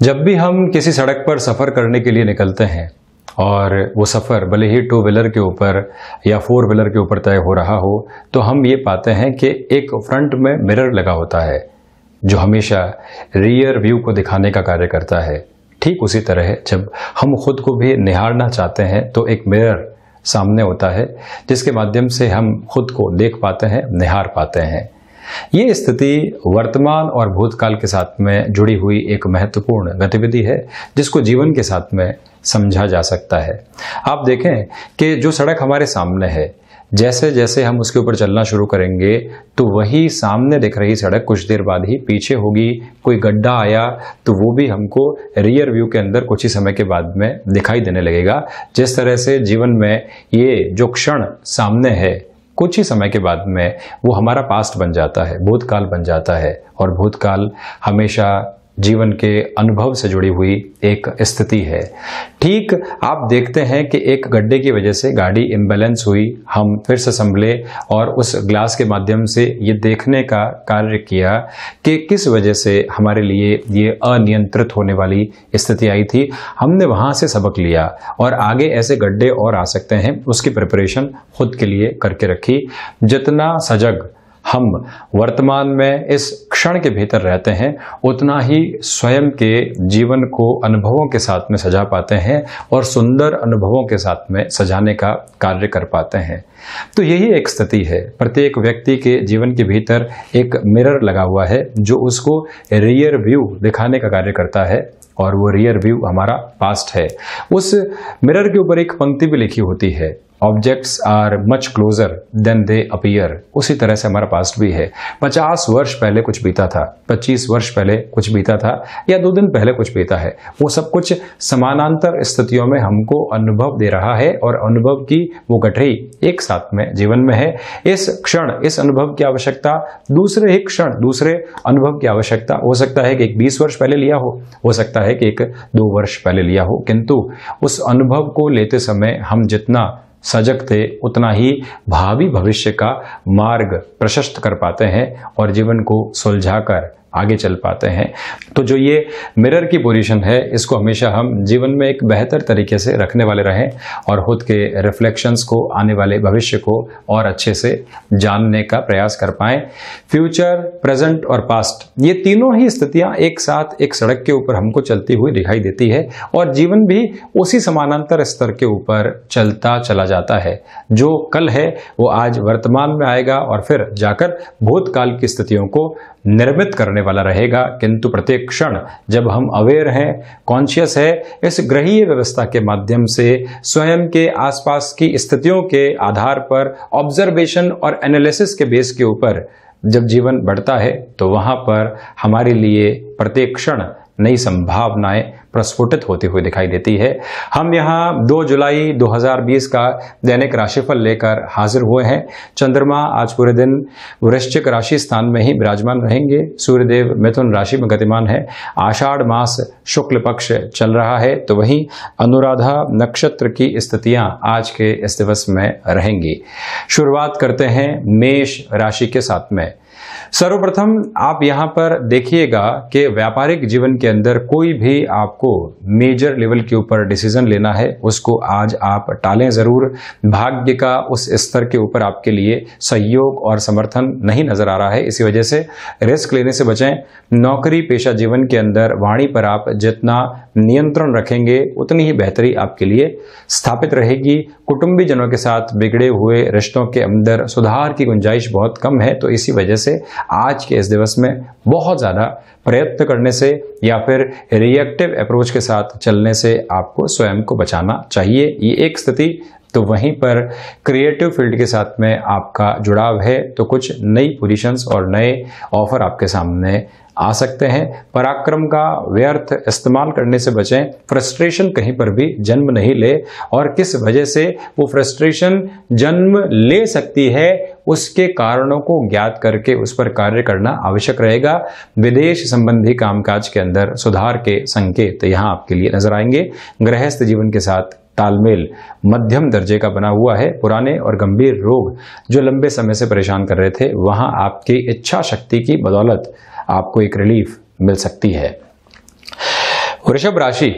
जब भी हम किसी सड़क पर सफ़र करने के लिए निकलते हैं और वो सफ़र भले ही टू व्हीलर के ऊपर या फोर व्हीलर के ऊपर तय हो रहा हो, तो हम ये पाते हैं कि एक फ्रंट में मिरर लगा होता है जो हमेशा रियर व्यू को दिखाने का कार्य करता है। ठीक उसी तरह जब हम खुद को भी निहारना चाहते हैं तो एक मिरर सामने होता है जिसके माध्यम से हम खुद को देख पाते हैं, निहार पाते हैं। ये स्थिति वर्तमान और भूतकाल के साथ में जुड़ी हुई एक महत्वपूर्ण गतिविधि है जिसको जीवन के साथ में समझा जा सकता है। आप देखें कि जो सड़क हमारे सामने है, जैसे जैसे हम उसके ऊपर चलना शुरू करेंगे तो वही सामने दिख रही सड़क कुछ देर बाद ही पीछे होगी। कोई गड्ढा आया तो वो भी हमको रियर व्यू के अंदर कुछ ही समय के बाद में दिखाई देने लगेगा। जिस तरह से जीवन में ये जो क्षण सामने है, कुछ ही समय के बाद में वो हमारा पास्ट बन जाता है, भूतकाल बन जाता है। और भूतकाल हमेशा जीवन के अनुभव से जुड़ी हुई एक स्थिति है। ठीक आप देखते हैं कि एक गड्ढे की वजह से गाड़ी इम्बैलेंस हुई, हम फिर से संभले और उस ग्लास के माध्यम से ये देखने का कार्य किया कि किस वजह से हमारे लिए ये अनियंत्रित होने वाली स्थिति आई थी। हमने वहाँ से सबक लिया और आगे ऐसे गड्ढे और आ सकते हैं, उसकी प्रिपरेशन खुद के लिए करके रखी। जितना सजग हम वर्तमान में इस क्षण के भीतर रहते हैं, उतना ही स्वयं के जीवन को अनुभवों के साथ में सजा पाते हैं और सुंदर अनुभवों के साथ में सजाने का कार्य कर पाते हैं। तो यही एक स्थिति है। प्रत्येक व्यक्ति के जीवन के भीतर एक मिरर लगा हुआ है जो उसको रियर व्यू दिखाने का कार्य करता है और वो रियर व्यू हमारा पास्ट है। उस मिरर के ऊपर एक पंक्ति भी लिखी होती है, objects are much closer than they appear. उसी तरह से हमारा पास्ट भी है। 50 वर्ष पहले कुछ बीता था, 25 वर्ष पहले कुछ बीता था या 2 दिन पहले कुछ बीता है, वो सब कुछ समानांतर स्थितियों में हमको अनुभव दे रहा है और अनुभव की वो गठरी एक साथ में जीवन में है। इस क्षण इस अनुभव की आवश्यकता दूसरे ही क्षण दूसरे अनुभव की आवश्यकता हो सकता है कि एक 20 वर्ष पहले लिया हो सकता है कि एक 2 वर्ष पहले लिया हो, किंतु उस अनुभव को लेते समय हम जितना सजग थे उतना ही भावी भविष्य का मार्ग प्रशस्त कर पाते हैं और जीवन को सुलझाकर आगे चल पाते हैं। तो जो ये मिरर की पोजीशन है, इसको हमेशा हम जीवन में एक बेहतर तरीके से रखने वाले रहें और खुद के रिफ्लेक्शंस को, आने वाले भविष्य को और अच्छे से जानने का प्रयास कर पाएं। फ्यूचर, प्रेजेंट और पास्ट, ये तीनों ही स्थितियां एक साथ एक सड़क के ऊपर हमको चलती हुई दिखाई देती है और जीवन भी उसी समानांतर स्तर के ऊपर चलता चला जाता है। जो कल है वो आज वर्तमान में आएगा और फिर जाकर भूतकाल की स्थितियों को निर्मित करने वाला रहेगा। किंतु प्रत्येक क्षण जब हम अवेयर हैं, कॉन्शियस है, इस ग्रहीय व्यवस्था के माध्यम से स्वयं के आसपास की स्थितियों के आधार पर ऑब्जर्वेशन और एनालिसिस के बेस के ऊपर जब जीवन बढ़ता है तो वहां पर हमारे लिए प्रत्येक क्षण नई संभावनाएं प्रस्फुटित होती हुई दिखाई देती है। हम यहाँ 2 जुलाई 2020 का दैनिक राशिफल लेकर हाजिर हुए हैं। चंद्रमा आज पूरे दिन वृश्चिक राशि स्थान में ही विराजमान रहेंगे। सूर्यदेव मिथुन राशि में गतिमान है। आषाढ़ मास शुक्ल पक्ष चल रहा है, तो वहीं अनुराधा नक्षत्र की स्थितियां आज के इस दिवस में रहेंगी। शुरुआत करते हैं मेष राशि के साथ में। सर्वप्रथम आप यहाँ पर देखिएगा कि व्यापारिक जीवन के अंदर कोई भी आपको मेजर लेवल के ऊपर डिसीजन लेना है, उसको आज आप टालें जरूर। भाग्य का उस स्तर के ऊपर आपके लिए सहयोग और समर्थन नहीं नजर आ रहा है, इसी वजह से रिस्क लेने से बचें। नौकरी पेशा जीवन के अंदर वाणी पर आप जितना नियंत्रण रखेंगे उतनी ही बेहतरी आपके लिए स्थापित रहेगी। कुटुंबी जनों के साथ बिगड़े हुए रिश्तों के अंदर सुधार की गुंजाइश बहुत कम है, तो इसी वजह से आज के इस दिवस में बहुत ज्यादा प्रयत्न करने से या फिर रिएक्टिव अप्रोच के साथ चलने से आपको स्वयं को बचाना चाहिए। ये एक स्थिति। तो वहीं पर क्रिएटिव फील्ड के साथ में आपका जुड़ाव है तो कुछ नई पोजीशंस और नए ऑफर आपके सामने आ सकते हैं। पराक्रम का व्यर्थ इस्तेमाल करने से बचें। फ्रस्ट्रेशन कहीं पर भी जन्म नहीं ले और किस वजह से वो फ्रस्ट्रेशन जन्म ले सकती है उसके कारणों को ज्ञात करके उस पर कार्य करना आवश्यक रहेगा। विदेश संबंधी कामकाज के अंदर सुधार के संकेत यहाँ आपके लिए नजर आएंगे। गृहस्थ जीवन के साथ तालमेल मध्यम दर्जे का बना हुआ है। पुराने और गंभीर रोग जो लंबे समय से परेशान कर रहे थे, वहां आपकी इच्छा शक्ति की बदौलत आपको एक रिलीफ मिल सकती है। वृषभ राशि,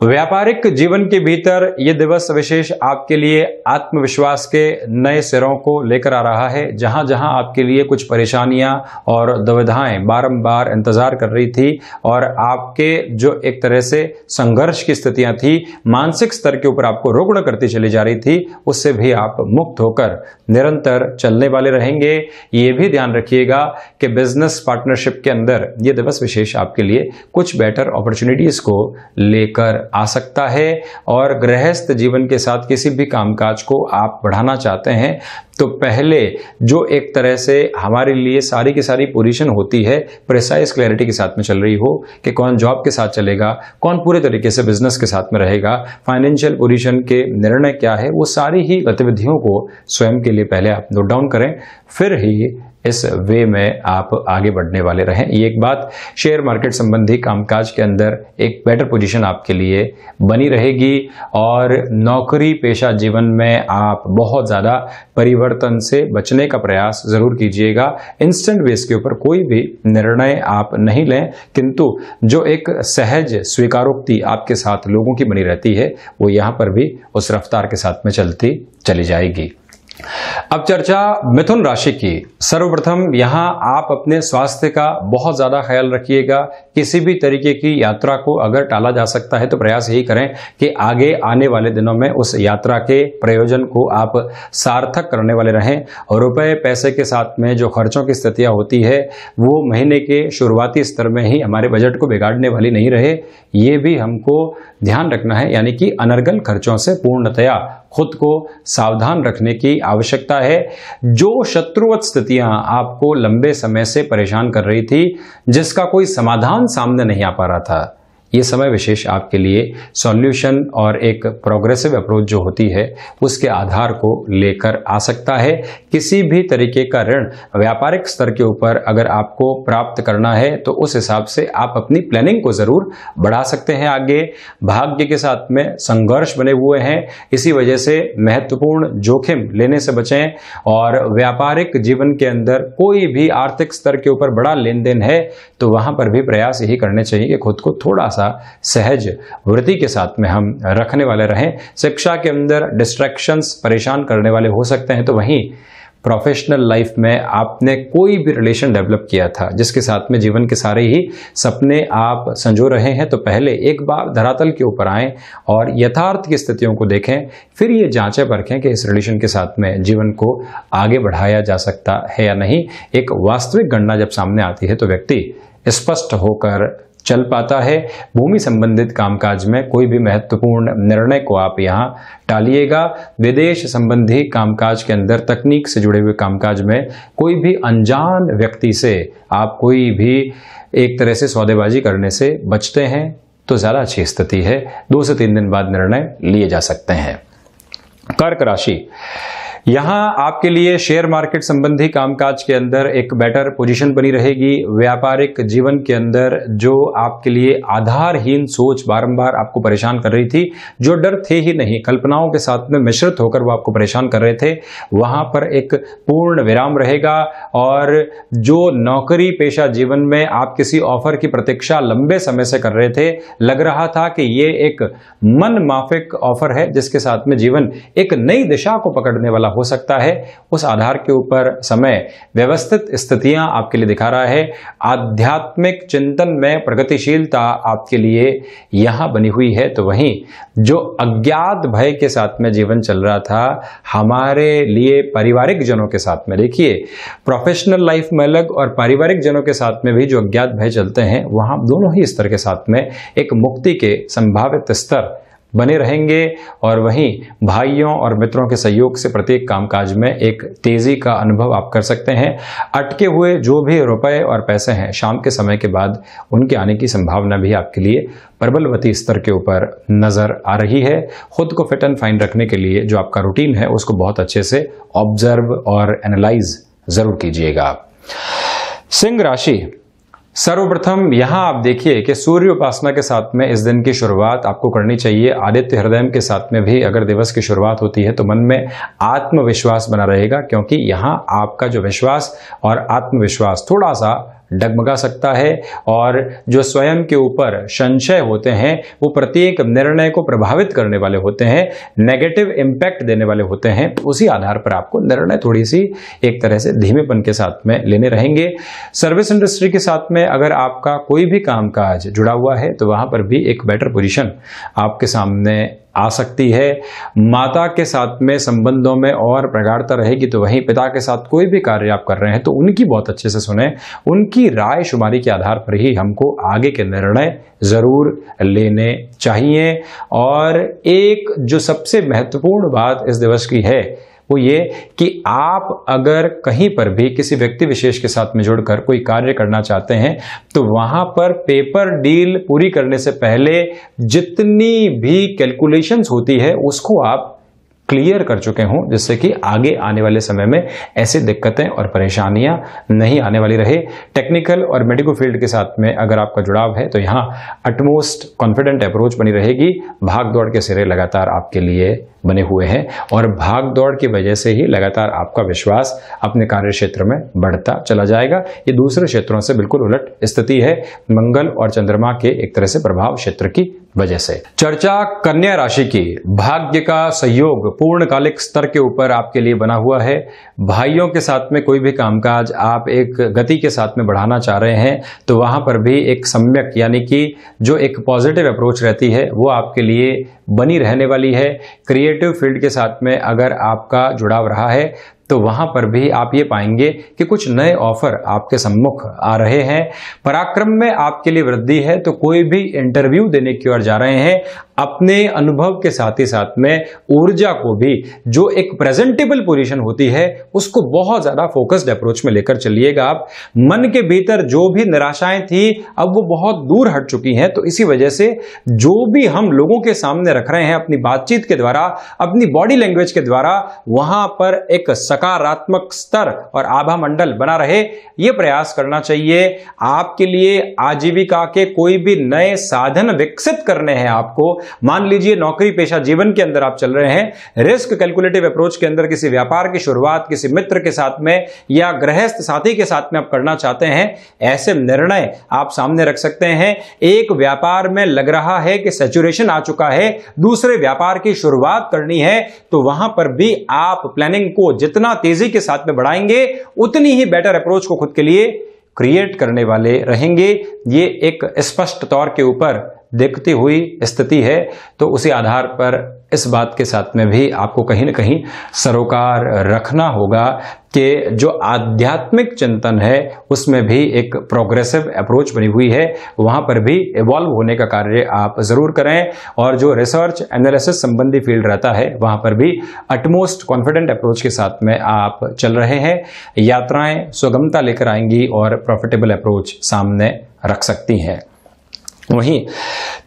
व्यापारिक जीवन के भीतर यह दिवस विशेष आपके लिए आत्मविश्वास के नए सिरों को लेकर आ रहा है। जहां जहां आपके लिए कुछ परेशानियां और दुविधाएं बारंबार इंतजार कर रही थी और आपके जो एक तरह से संघर्ष की स्थितियां थी, मानसिक स्तर के ऊपर आपको रुग्ण करती चली जा रही थी, उससे भी आप मुक्त होकर निरंतर चलने वाले रहेंगे। ये भी ध्यान रखिएगा कि बिजनेस पार्टनरशिप के अंदर यह दिवस विशेष आपके लिए कुछ बेटर अपॉर्चुनिटीज को लेकर आ सकता है और गृहस्थ जीवन के साथ किसी भी कामकाज को आप बढ़ाना चाहते हैं तो पहले जो एक तरह से हमारे लिए सारी की सारी पोजीशन होती है, प्रिसाइज क्लैरिटी के साथ में चल रही हो कि कौन जॉब के साथ चलेगा, कौन पूरे तरीके से बिजनेस के साथ में रहेगा, फाइनेंशियल पोजीशन के निर्णय क्या है, वो सारी ही गतिविधियों को स्वयं के लिए पहले आप नोट डाउन करें, फिर ही इस वे में आप आगे बढ़ने वाले रहें। ये एक बात शेयर मार्केट संबंधी कामकाज के अंदर एक बेटर पोजीशन आपके लिए बनी रहेगी और नौकरी पेशा जीवन में आप बहुत ज़्यादा परिवर्तन से बचने का प्रयास ज़रूर कीजिएगा। इंस्टेंट बेस के ऊपर कोई भी निर्णय आप नहीं लें, किंतु जो एक सहज स्वीकारोक्ति आपके साथ लोगों की बनी रहती है वो यहाँ पर भी उस रफ्तार के साथ में चलती चली जाएगी। अब चर्चा मिथुन राशि की। सर्वप्रथम यहां आप अपने स्वास्थ्य का बहुत ज्यादा ख्याल रखिएगा। किसी भी तरीके की यात्रा को अगर टाला जा सकता है तो प्रयास यही करें कि आगे आने वाले दिनों में उस यात्रा के प्रयोजन को आप सार्थक करने वाले रहें। और रुपए पैसे के साथ में जो खर्चों की स्थितियां होती है वो महीने के शुरुआती स्तर में ही हमारे बजट को बिगाड़ने वाली नहीं रहे, ये भी हमको ध्यान रखना है। यानी कि अनर्गल खर्चों से पूर्णतया खुद को सावधान रखने की आवश्यकता है। जो शत्रुवत स्थितियां आपको लंबे समय से परेशान कर रही थी, जिसका कोई समाधान सामने नहीं आ पा रहा था, ये समय विशेष आपके लिए सॉल्यूशन और एक प्रोग्रेसिव अप्रोच जो होती है उसके आधार को लेकर आ सकता है। किसी भी तरीके का ऋण व्यापारिक स्तर के ऊपर अगर आपको प्राप्त करना है तो उस हिसाब से आप अपनी प्लानिंग को जरूर बढ़ा सकते हैं आगे। भाग्य के साथ में संघर्ष बने हुए हैं, इसी वजह से महत्वपूर्ण जोखिम लेने से बचें। और व्यापारिक जीवन के अंदर कोई भी आर्थिक स्तर के ऊपर बड़ा लेन देन है तो वहां पर भी प्रयास यही करने चाहिए कि खुद को थोड़ा सा सहज वृत्ति के साथ में हम रखने वाले रहें। शिक्षा के अंदर डिस्ट्रैक्शंस परेशान करने वाले हो सकते हैं, तो वहीं प्रोफेशनल लाइफ में आपने कोई भी रिलेशन डेवलप किया था जिसके साथ में जीवन के सारे ही सपने आप संजो रहे हैं, तो पहले एक बार धरातल के ऊपर आएं और यथार्थ की स्थितियों को देखें, फिर ये जांचें परखें कि इस रिलेशन के साथ में जीवन को आगे बढ़ाया जा सकता है या नहीं। एक वास्तविक गणना जब सामने आती है तो व्यक्ति स्पष्ट होकर चल पाता है। भूमि संबंधित कामकाज में कोई भी महत्वपूर्ण निर्णय को आप यहाँ टालिएगा। विदेश संबंधी कामकाज के अंदर तकनीक से जुड़े हुए कामकाज में कोई भी अनजान व्यक्ति से आप कोई भी एक तरह से सौदेबाजी करने से बचते हैं तो ज़्यादा अच्छी स्थिति है। 2 से 3 दिन बाद निर्णय लिए जा सकते हैं। कर्क राशि, यहां आपके लिए शेयर मार्केट संबंधी कामकाज के अंदर एक बेटर पोजीशन बनी रहेगी। व्यापारिक जीवन के अंदर जो आपके लिए आधारहीन सोच बारंबार आपको परेशान कर रही थी, जो डर थे ही नहीं, कल्पनाओं के साथ में मिश्रित होकर वो आपको परेशान कर रहे थे, वहां पर एक पूर्ण विराम रहेगा। और जो नौकरी पेशा जीवन में आप किसी ऑफर की प्रतीक्षा लंबे समय से कर रहे थे, लग रहा था कि ये एक मन माफिक ऑफर है जिसके साथ में जीवन एक नई दिशा को पकड़ने वाला हो सकता है, उस आधार के ऊपर समय व्यवस्थित स्थितियां आपके लिए दिखा रहा है। आध्यात्मिक चिंतन में प्रगतिशीलता आपके लिए यहां बनी हुई है। तो वहीं जो अज्ञात भय के साथ में जीवन चल रहा था हमारे लिए पारिवारिक जनों के साथ में, देखिए प्रोफेशनल लाइफ में अलग और पारिवारिक जनों के साथ में भी जो अज्ञात भय चलते हैं वहां दोनों ही स्तर के साथ में एक मुक्ति के संभावित स्तर बने रहेंगे। और वहीं भाइयों और मित्रों के सहयोग से प्रत्येक कामकाज में एक तेजी का अनुभव आप कर सकते हैं। अटके हुए जो भी रुपए और पैसे हैं शाम के समय के बाद उनके आने की संभावना भी आपके लिए प्रबलवती स्तर के ऊपर नजर आ रही है। खुद को फिट एंड फाइन रखने के लिए जो आपका रूटीन है उसको बहुत अच्छे से ऑब्जर्व और एनालाइज जरूर कीजिएगा। सिंह राशि, सर्वप्रथम यहां आप देखिए कि सूर्य उपासना के साथ में इस दिन की शुरुआत आपको करनी चाहिए। आदित्य हृदय के साथ में भी अगर दिवस की शुरुआत होती है तो मन में आत्मविश्वास बना रहेगा, क्योंकि यहां आपका जो विश्वास और आत्मविश्वास थोड़ा सा डगमगा सकता है और जो स्वयं के ऊपर संशय होते हैं वो प्रत्येक निर्णय को प्रभावित करने वाले होते हैं, नेगेटिव इंपैक्ट देने वाले होते हैं। उसी आधार पर आपको निर्णय थोड़ी सी एक तरह से धीमेपन के साथ में लेने रहेंगे। सर्विस इंडस्ट्री के साथ में अगर आपका कोई भी कामकाज जुड़ा हुआ है तो वहां पर भी एक बेटर पोजीशन आपके सामने आ सकती है। माता के साथ में संबंधों में और प्रगाढ़ता रहेगी, तो वहीं पिता के साथ कोई भी कार्य आप कर रहे हैं तो उनकी बहुत अच्छे से सुने, उनकी राय शुमारी के आधार पर ही हमको आगे के निर्णय जरूर लेने चाहिए। और एक जो सबसे महत्वपूर्ण बात इस दिवस की है वो ये कि आप अगर कहीं पर भी किसी व्यक्ति विशेष के साथ में जुड़कर कोई कार्य करना चाहते हैं तो वहां पर पेपर डील पूरी करने से पहले जितनी भी कैलकुलेशंस होती है उसको आप क्लियर कर चुके हों, जिससे कि आगे आने वाले समय में ऐसी दिक्कतें और परेशानियां नहीं आने वाली रहे। टेक्निकल और मेडिकल फील्ड के साथ में अगर आपका जुड़ाव है तो यहाँ अटमोस्ट कॉन्फिडेंट अप्रोच बनी रहेगी। भाग दौड़ के सिरे लगातार आपके लिए बने हुए हैं और भाग दौड़ की वजह से ही लगातार आपका विश्वास अपने कार्य क्षेत्र में बढ़ता चला जाएगा। ये दूसरे क्षेत्रों से बिल्कुल उलट स्थिति है, मंगल और चंद्रमा के एक तरह से प्रभाव क्षेत्र की वजह से। चर्चा कन्या राशि की। भाग्य का सहयोग पूर्णकालिक स्तर के ऊपर आपके लिए बना हुआ है। भाइयों के साथ में कोई भी कामकाज आप एक गति के साथ में बढ़ाना चाह रहे हैं तो वहां पर भी एक सम्यक यानी कि जो एक पॉजिटिव अप्रोच रहती है वो आपके लिए बनी रहने वाली है। क्रिएटिव फील्ड के साथ में अगर आपका जुड़ाव रहा है तो वहां पर भी आप ये पाएंगे कि कुछ नए ऑफर आपके सम्मुख आ रहे हैं। पराक्रम में आपके लिए वृद्धि है, तो कोई भी इंटरव्यू देने की ओर जा रहे हैं अपने अनुभव के साथ ही साथ में ऊर्जा को भी, जो एक प्रेजेंटेबल पोजीशन होती है उसको बहुत ज्यादा फोकस्ड अप्रोच में लेकर चलिएगा। आप मन के भीतर जो भी निराशाएं थी अब वो बहुत दूर हट चुकी हैं, तो इसी वजह से जो भी हम लोगों के सामने रख रहे हैं अपनी बातचीत के द्वारा, अपनी बॉडी लैंग्वेज के द्वारा, वहां पर एक सकारात्मक स्तर और आभा मंडल बना रहे, यह प्रयास करना चाहिए। आपके लिए आजीविका के कोई भी नए साधन विकसित करने हैं आपको। मान लीजिए नौकरी पेशा जीवन के अंदर आप चल रहे हैं, रिस्क कैलकुलेटिव अप्रोच के अंदर किसी व्यापार की शुरुआत किसी मित्र के साथ में या गृहस्थ साथी के साथ में आप करना चाहते हैं, ऐसे निर्णय आप सामने रख सकते हैं। एक व्यापार में लग रहा है कि सैचुरेशन आ चुका है, दूसरे व्यापार की शुरुआत करनी है, तो वहां पर भी आप प्लानिंग को जितना तेजी के साथ में बढ़ाएंगे उतनी ही बेटर अप्रोच को खुद के लिए क्रिएट करने वाले रहेंगे। ये एक स्पष्ट तौर के ऊपर देखती हुई स्थिति है, तो उसी आधार पर इस बात के साथ में भी आपको कहीं ना कहीं सरोकार रखना होगा कि जो आध्यात्मिक चिंतन है उसमें भी एक प्रोग्रेसिव अप्रोच बनी हुई है, वहां पर भी इवॉल्व होने का कार्य आप जरूर करें। और जो रिसर्च एनालिसिस संबंधी फील्ड रहता है वहां पर भी अटमोस्ट कॉन्फिडेंट अप्रोच के साथ में आप चल रहे हैं। यात्राएं सुगमता लेकर आएंगी और प्रॉफिटेबल अप्रोच सामने रख सकती हैं। वहीं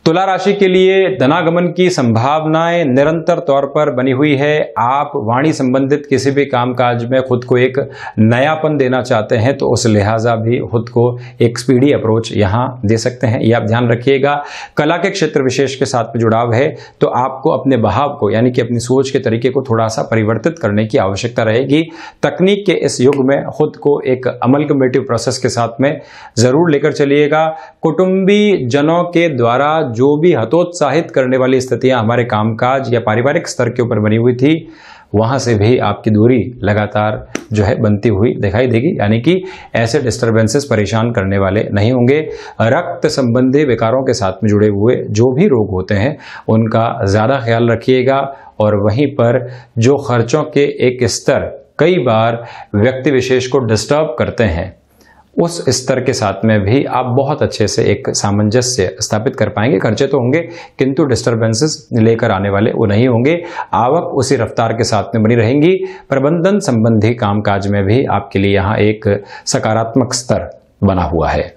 तुला राशि के लिए धनागमन की संभावनाएं निरंतर तौर पर बनी हुई है। आप वाणी संबंधित किसी भी कामकाज में खुद को एक नयापन देना चाहते हैं तो उस लिहाजा भी खुद को एक स्पीडी अप्रोच यहां दे सकते हैं, यह आप ध्यान रखिएगा। कला के क्षेत्र विशेष के साथ में जुड़ाव है तो आपको अपने बहाव को यानी कि अपनी सोच के तरीके को थोड़ा सा परिवर्तित करने की आवश्यकता रहेगी। तकनीक के इस युग में खुद को एक अमलकमेटिव प्रोसेस के साथ में जरूर लेकर चलिएगा। कुटुंबी जनों के द्वारा जो भी हतोत्साहित करने वाली स्थितियां हमारे कामकाज या पारिवारिक स्तर के ऊपर बनी हुई थी, वहां से भी आपकी दूरी लगातार जो है बनती हुई दिखाई देगी, यानी कि ऐसे डिस्टर्बेंसेस परेशान करने वाले नहीं होंगे। रक्त संबंधी विकारों के साथ में जुड़े हुए जो भी रोग होते हैं उनका ज्यादा ख्याल रखिएगा। और वहीं पर जो खर्चों के एक स्तर कई बार व्यक्ति विशेष को डिस्टर्ब करते हैं, उस स्तर के साथ में भी आप बहुत अच्छे से एक सामंजस्य स्थापित कर पाएंगे। खर्चे तो होंगे किंतु डिस्टर्बेंसेस लेकर आने वाले वो नहीं होंगे। आवक उसी रफ्तार के साथ में बनी रहेंगी। प्रबंधन संबंधी कामकाज में भी आपके लिए यहाँ एक सकारात्मक स्तर बना हुआ है।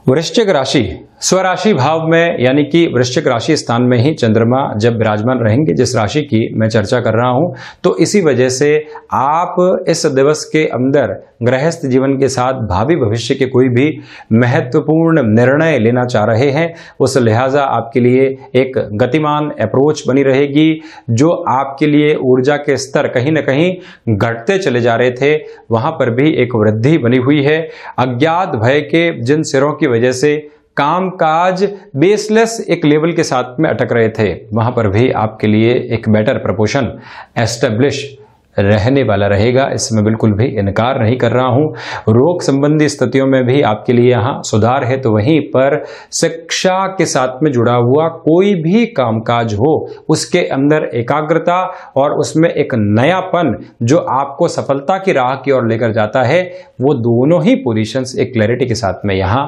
वृश्चिक राशि स्वराशि भाव में यानी कि वृश्चिक राशि स्थान में ही चंद्रमा जब विराजमान रहेंगे, जिस राशि की मैं चर्चा कर रहा हूं, तो इसी वजह से आप इस दिवस के अंदर गृहस्थ जीवन के साथ भावी भविष्य के कोई भी महत्वपूर्ण निर्णय लेना चाह रहे हैं, उस लिहाजा आपके लिए एक गतिमान अप्रोच बनी रहेगी। जो आपके लिए ऊर्जा के स्तर कहीं ना कहीं घटते चले जा रहे थे, वहां पर भी एक वृद्धि बनी हुई है। अज्ञात भय के जिन सिरों की वजह से कामकाज बेसलेस एक लेवल के साथ में अटक रहे थे, वहां पर भी आपके लिए एक बेटर प्रपोर्शन एस्टेब्लिश रहने वाला रहेगा। इसमें बिल्कुल भी इनकार नहीं कर रहा हूं। रोग संबंधी स्थितियों में भी आपके लिए यहां सुधार है। तो वहीं पर शिक्षा के साथ में जुड़ा हुआ कोई भी कामकाज हो, उसके अंदर एकाग्रता और उसमें एक नयापन जो आपको सफलता की राह की ओर लेकर जाता है, वो दोनों ही पोजीशंस एक क्लैरिटी के साथ में यहां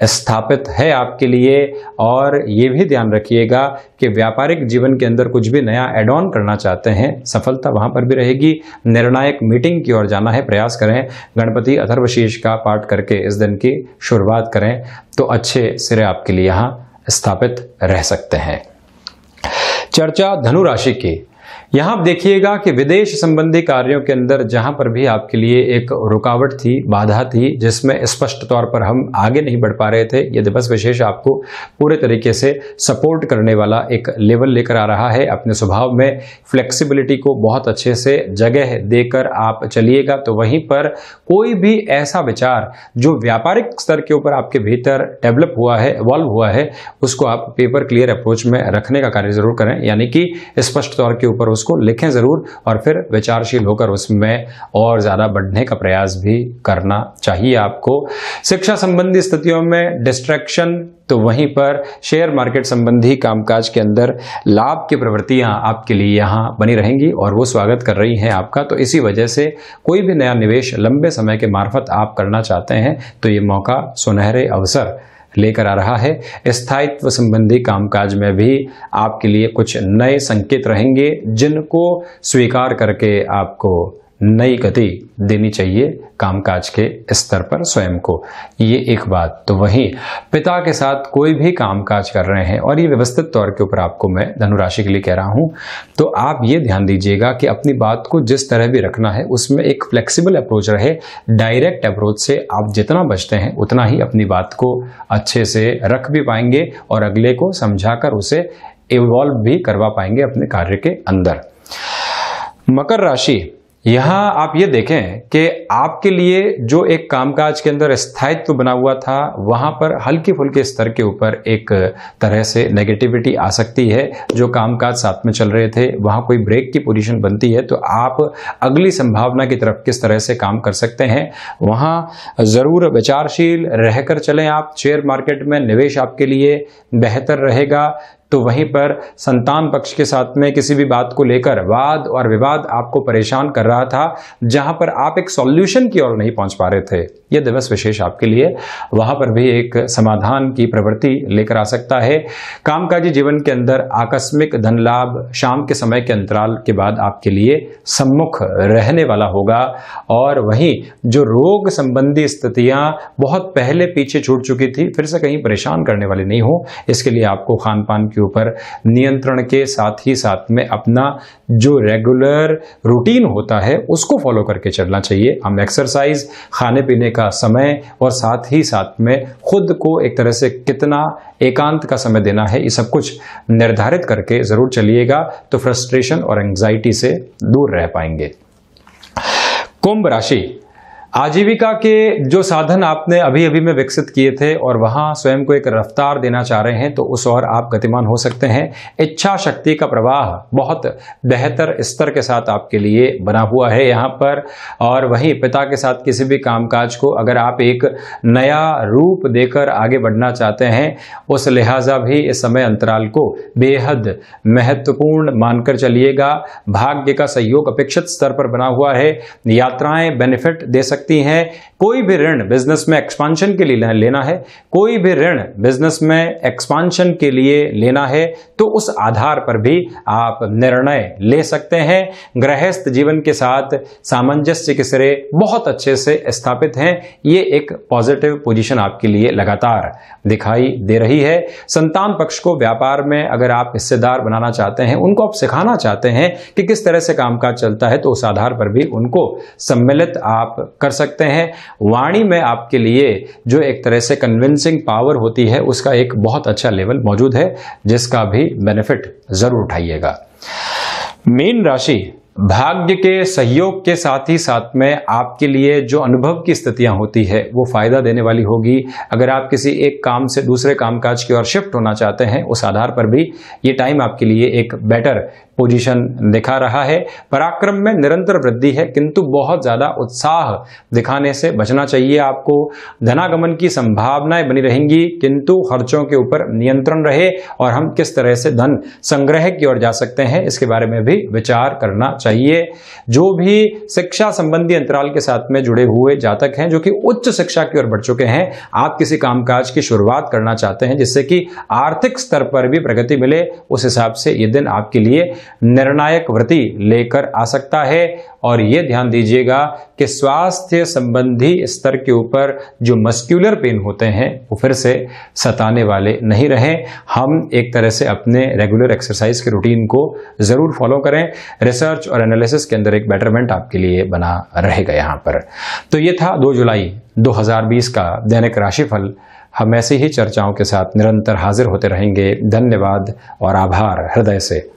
स्थापित है आपके लिए। और ये भी ध्यान रखिएगा कि व्यापारिक जीवन के अंदर कुछ भी नया एड ऑन करना चाहते हैं, सफलता वहां पर भी रहेगी। निर्णायक मीटिंग की ओर जाना है, प्रयास करें। गणपति अथर्वशीर्ष का पाठ करके इस दिन की शुरुआत करें तो अच्छे सिरे आपके लिए यहां स्थापित रह सकते हैं। चर्चा धनु राशि की। यहां आप देखिएगा कि विदेश संबंधी कार्यों के अंदर जहां पर भी आपके लिए एक रुकावट थी, बाधा थी, जिसमें स्पष्ट तौर पर हम आगे नहीं बढ़ पा रहे थे, ये दिवस विशेष आपको पूरे तरीके से सपोर्ट करने वाला एक लेवल लेकर आ रहा है। अपने स्वभाव में फ्लेक्सिबिलिटी को बहुत अच्छे से जगह देकर आप चलिएगा। तो वहीं पर कोई भी ऐसा विचार जो व्यापारिक स्तर के ऊपर आपके भीतर डेवलप हुआ है, इवॉल्व हुआ है, उसको आप पेपर क्लियर अप्रोच में रखने का कार्य जरूर करें, यानी कि स्पष्ट तौर के ऊपर उसको लिखें जरूर और फिर विचारशील होकर उसमें और ज्यादा बढ़ने का प्रयास भी करना चाहिए आपको। शिक्षा संबंधी स्थितियों में डिस्ट्रैक्शन, तो वहीं पर शेयर मार्केट संबंधी कामकाज के अंदर लाभ की प्रवृत्तियां आपके लिए यहां बनी रहेंगी और वो स्वागत कर रही हैं आपका। तो इसी वजह से कोई भी नया निवेश लंबे समय के मार्फत आप करना चाहते हैं तो ये मौका, सुनहरे अवसर लेकर आ रहा है। स्थायित्व संबंधी कामकाज में भी आपके लिए कुछ नए संकेत रहेंगे जिनको स्वीकार करके आपको नई गति देनी चाहिए कामकाज के स्तर पर स्वयं को। ये एक बात। तो वहीं पिता के साथ कोई भी कामकाज कर रहे हैं, और ये व्यवस्थित तौर के ऊपर आपको मैं धनुराशि के लिए कह रहा हूं, तो आप ये ध्यान दीजिएगा कि अपनी बात को जिस तरह भी रखना है उसमें एक फ्लेक्सिबल अप्रोच रहे। डायरेक्ट अप्रोच से आप जितना बचते हैं उतना ही अपनी बात को अच्छे से रख भी पाएंगे और अगले को समझाकर उसे इवॉल्व भी करवा पाएंगे अपने कार्य के अंदर। मकर राशि, यहां आप ये देखें कि आपके लिए जो एक कामकाज के अंदर स्थायित्व बना हुआ था, वहां पर हल्के फुल्के स्तर के ऊपर एक तरह से नेगेटिविटी आ सकती है। जो कामकाज साथ में चल रहे थे वहां कोई ब्रेक की पोजीशन बनती है, तो आप अगली संभावना की तरफ किस तरह से काम कर सकते हैं वहां जरूर विचारशील रहकर चलें आप। शेयर मार्केट में निवेश आपके लिए बेहतर रहेगा। तो वहीं पर संतान पक्ष के साथ में किसी भी बात को लेकर वाद और विवाद आपको परेशान कर रहा था, जहां पर आप एक सॉल्यूशन की ओर नहीं पहुंच पा रहे थे, यह दिवस विशेष आपके लिए वहां पर भी एक समाधान की प्रवृत्ति लेकर आ सकता है। कामकाजी जीवन के अंदर आकस्मिक धन लाभ शाम के समय के अंतराल के बाद आपके लिए सम्मुख रहने वाला होगा। और वहीं जो रोग संबंधी स्थितियां बहुत पहले पीछे छूट चुकी थी, फिर से कहीं परेशान करने वाली नहीं हो, इसके लिए आपको खान पान के ऊपर नियंत्रण के साथ ही साथ में अपना जो रेगुलर रूटीन होता है उसको फॉलो करके चलना चाहिए। हम एक्सरसाइज, खाने पीने का समय और साथ ही साथ में खुद को एक तरह से कितना एकांत का समय देना है, ये सब कुछ निर्धारित करके जरूर चलिएगा, तो फ्रस्ट्रेशन और एंग्जाइटी से दूर रह पाएंगे। कुंभ राशि, आजीविका के जो साधन आपने अभी अभी में विकसित किए थे और वहां स्वयं को एक रफ्तार देना चाह रहे हैं, तो उस ओर आप गतिमान हो सकते हैं। इच्छा शक्ति का प्रवाह बहुत बेहतर स्तर के साथ आपके लिए बना हुआ है यहां पर। और वहीं पिता के साथ किसी भी कामकाज को अगर आप एक नया रूप देकर आगे बढ़ना चाहते हैं, उस लिहाजा भी इस समय अंतराल को बेहद महत्वपूर्ण मानकर चलिएगा। भाग्य का सहयोग अपेक्षित स्तर पर बना हुआ है। यात्राएं बेनिफिट दे सकती हैं। कोई भी ऋण बिजनेस में एक्सपांशन के लिए लेना है, कोई भी ऋण बिजनेस में एक्सपांशन के लिए लेना है, तो उस आधार पर भी आप निर्णय ले सकते हैं। गृहस्थ जीवन के साथ सामंजस्य के सिरे बहुत अच्छे से स्थापित हैं। ये एक पॉजिटिव पोजीशन आपके लिए लगातार दिखाई दे रही है। संतान पक्ष को व्यापार में अगर आप हिस्सेदार बनाना चाहते हैं, उनको आप सिखाना चाहते हैं कि किस तरह से कामकाज चलता है, तो उस आधार पर भी उनको सम्मिलित आप कर सकते हैं। वाणी में आपके लिए जो एक तरह से कन्विंसिंग पावर होती है उसका एक बहुत अच्छा लेवल मौजूद है, जिसका भी बेनिफिट जरूर उठाइएगा। मीन राशि, भाग्य के सहयोग के साथ ही साथ में आपके लिए जो अनुभव की स्थितियां होती है वो फायदा देने वाली होगी। अगर आप किसी एक काम से दूसरे कामकाज की ओर शिफ्ट होना चाहते हैं, उस आधार पर भी ये टाइम आपके लिए एक बेटर पोजीशन दिखा रहा है। पराक्रम में निरंतर वृद्धि है, किंतु बहुत ज्यादा उत्साह दिखाने से बचना चाहिए आपको। धनागमन की संभावनाएं बनी रहेंगी, किंतु खर्चों के ऊपर नियंत्रण रहे और हम किस तरह से धन संग्रह की ओर जा सकते हैं इसके बारे में भी विचार करना चाहिए। जो भी शिक्षा संबंधी अंतराल के साथ में जुड़े हुए जातक हैं जो कि उच्च शिक्षा की ओर बढ़ चुके हैं, आप किसी कामकाज की शुरुआत करना चाहते हैं जिससे कि आर्थिक स्तर पर भी प्रगति मिले, उस हिसाब से ये दिन आपके लिए निर्णायक वृत्ति लेकर आ सकता है। और यह ध्यान दीजिएगा कि स्वास्थ्य संबंधी स्तर के ऊपर जो मस्क्यूलर पेन होते हैं वो फिर से सताने वाले नहीं रहें। हम एक तरह से अपने रेगुलर एक्सरसाइज के रूटीन को जरूर फॉलो करें। रिसर्च और एनालिसिस के अंदर एक बेटरमेंट आपके लिए बना रहेगा यहाँ पर। तो ये था 2 जुलाई 2020 का दैनिक राशिफल। हम ऐसी ही चर्चाओं के साथ निरंतर हाजिर होते रहेंगे। धन्यवाद और आभार हृदय से।